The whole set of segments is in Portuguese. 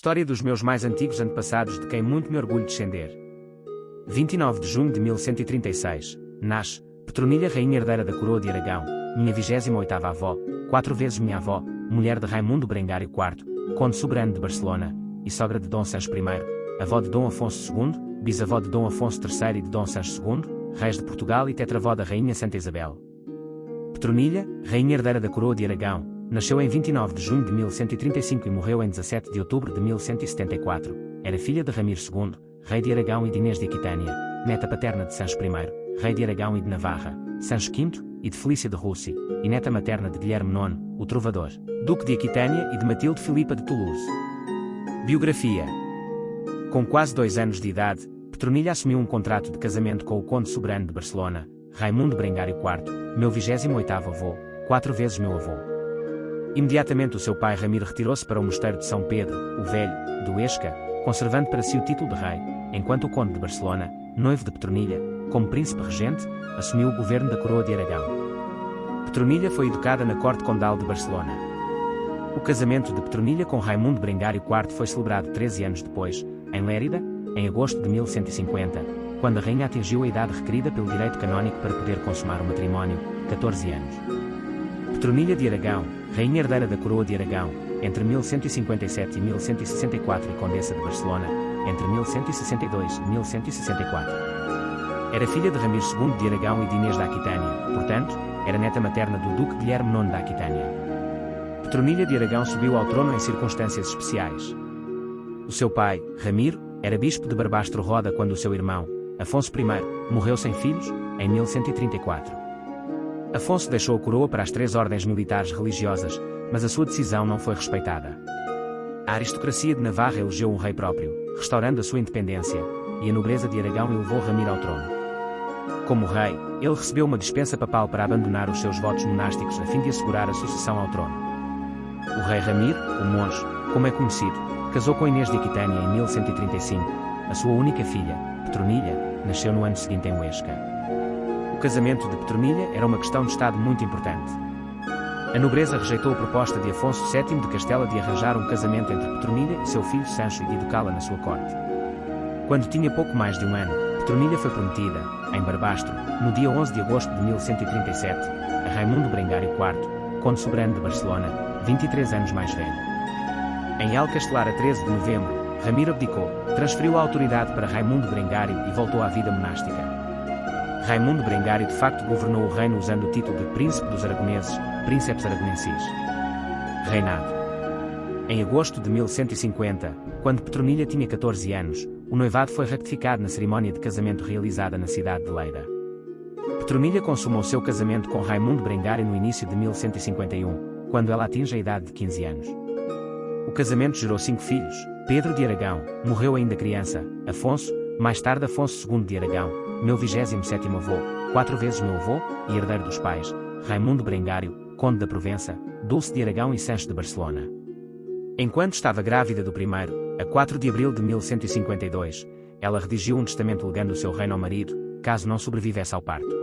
História dos meus mais antigos antepassados de quem muito me orgulho descender. 29 de junho de 1136. Nasce Petronila, rainha herdeira da coroa de Aragão, minha 28ª avó, 4 vezes minha avó, mulher de Raimundo Brengário IV, conde soberano de Barcelona, e sogra de Dom Sancho I, avó de Dom Afonso II, bisavó de Dom Afonso III e de Dom Sancho II, reis de Portugal e tetravó da rainha Santa Isabel. Petronila, rainha herdeira da coroa de Aragão, nasceu em 29 de junho de 1135 e morreu em 17 de outubro de 1174. Era filha de Ramiro II, rei de Aragão, e de Inês de Aquitânia, neta paterna de Sancho I, rei de Aragão e de Navarra, Sancho V, e de Felícia de Rússia, e neta materna de Guilherme IX, o Trovador, duque de Aquitânia, e de Matilde Filipa de Toulouse. Biografia. Com quase 2 anos de idade, Petronila assumiu um contrato de casamento com o conde soberano de Barcelona, Raimundo Brengário IV, meu 28º avô, 4 vezes meu avô. Imediatamente o seu pai Ramiro retirou-se para o mosteiro de São Pedro, o Velho, do Esca, conservando para si o título de rei, enquanto o conde de Barcelona, noivo de Petronila, como príncipe regente, assumiu o governo da coroa de Aragão. Petronila foi educada na corte condal de Barcelona. O casamento de Petronila com Raimundo Brengário IV foi celebrado 13 anos depois, em Lérida, em agosto de 1150, quando a rainha atingiu a idade requerida pelo direito canónico para poder consumar o matrimónio, 14 anos. Petronila de Aragão, rainha herdeira da coroa de Aragão, entre 1157 e 1164 e condessa de Barcelona, entre 1162 e 1164. Era filha de Ramiro II de Aragão e de Inês da Aquitânia, portanto, era neta materna do duque Guilherme IX da Aquitânia. Petronila de Aragão subiu ao trono em circunstâncias especiais. O seu pai, Ramiro, era bispo de Barbastro Roda quando o seu irmão, Afonso I, morreu sem filhos, em 1134. Afonso deixou a coroa para as 3 ordens militares religiosas, mas a sua decisão não foi respeitada. A aristocracia de Navarra elegeu um rei próprio, restaurando a sua independência, e a nobreza de Aragão elevou Ramiro ao trono. Como rei, ele recebeu uma dispensa papal para abandonar os seus votos monásticos a fim de assegurar a sucessão ao trono. O rei Ramiro, o monge, como é conhecido, casou com Inês de Aquitânia em 1135, a sua única filha, Petronila, nasceu no ano seguinte em Huesca. O casamento de Petronila era uma questão de Estado muito importante. A nobreza rejeitou a proposta de Afonso VII de Castela de arranjar um casamento entre Petronila e seu filho Sancho e de educá-la na sua corte. Quando tinha pouco mais de 1 ano, Petronila foi prometida, em Barbastro, no dia 11 de agosto de 1137, a Raimundo Brengário IV, conde soberano de Barcelona, 23 anos mais velho. Em Alcastelar, a 13 de novembro, Ramiro abdicou, transferiu a autoridade para Raimundo Brengário e voltou à vida monástica. Raimundo Brengário de facto governou o reino usando o título de Príncipe dos Aragoneses, Princeps Aragonensis. Reinado. Em agosto de 1150, quando Petronila tinha 14 anos, o noivado foi ratificado na cerimónia de casamento realizada na cidade de Leida. Petronila consumou seu casamento com Raimundo Brengário no início de 1151, quando ela atinge a idade de 15 anos. O casamento gerou 5 filhos. Pedro de Aragão, morreu ainda criança, Afonso, mais tarde Afonso II de Aragão, meu 27º avô, 4 vezes meu avô, e herdeiro dos pais, Raimundo Brengário, conde da Provença, Dulce de Aragão e Sancho de Barcelona. Enquanto estava grávida do primeiro, a 4 de abril de 1152, ela redigiu um testamento legando o seu reino ao marido, caso não sobrevivesse ao parto.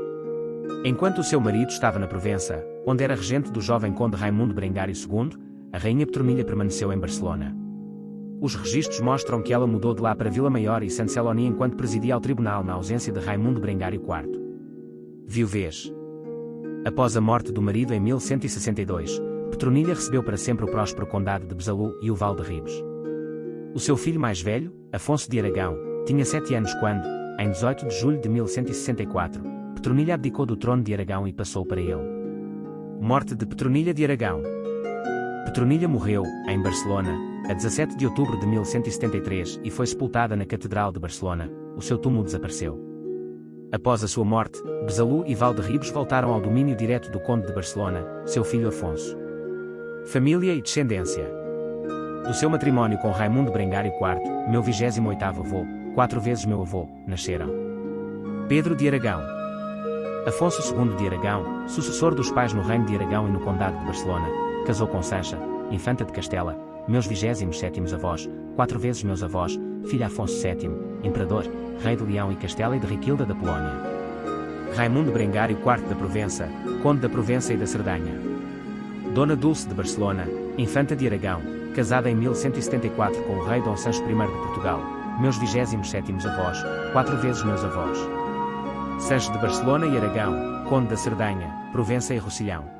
Enquanto o seu marido estava na Provença, onde era regente do jovem conde Raimundo Brengário II, a rainha Petronila permaneceu em Barcelona. Os registros mostram que ela mudou de lá para Vila Maior e Sant Celoni enquanto presidia ao tribunal na ausência de Raimundo Brengário IV. Viuvez. Após a morte do marido em 1162, Petronila recebeu para sempre o próspero condado de Besalú e o Val de Ribes. O seu filho mais velho, Afonso de Aragão, tinha 7 anos quando, em 18 de julho de 1164, Petronila abdicou do trono de Aragão e passou para ele. Morte de Petronila de Aragão. Petronila morreu, em Barcelona, a 17 de outubro de 1173 e foi sepultada na Catedral de Barcelona. O seu túmulo desapareceu. Após a sua morte, Besalú e Val de Ribes voltaram ao domínio direto do conde de Barcelona, seu filho Afonso. Família e descendência. Do seu matrimónio com Raimundo Brengário IV, meu 28º avô, 4 vezes meu avô, nasceram Pedro de Aragão, Afonso II de Aragão, sucessor dos pais no reino de Aragão e no condado de Barcelona, casou com Sancha, infanta de Castela, meus 27º avós, 4 vezes meus avós, filho Afonso VII, imperador, rei de Leão e Castela e de Riquilda da Polónia. Raimundo Brengário IV da Provença, conde da Provença e da Cerdanha. Dona Dulce de Barcelona, infanta de Aragão, casada em 1174 com o rei Dom Sancho I de Portugal, meus 27º avós, 4 vezes meus avós. Sancho de Barcelona e Aragão, conde da Cerdanha, Provença e Rocilhão.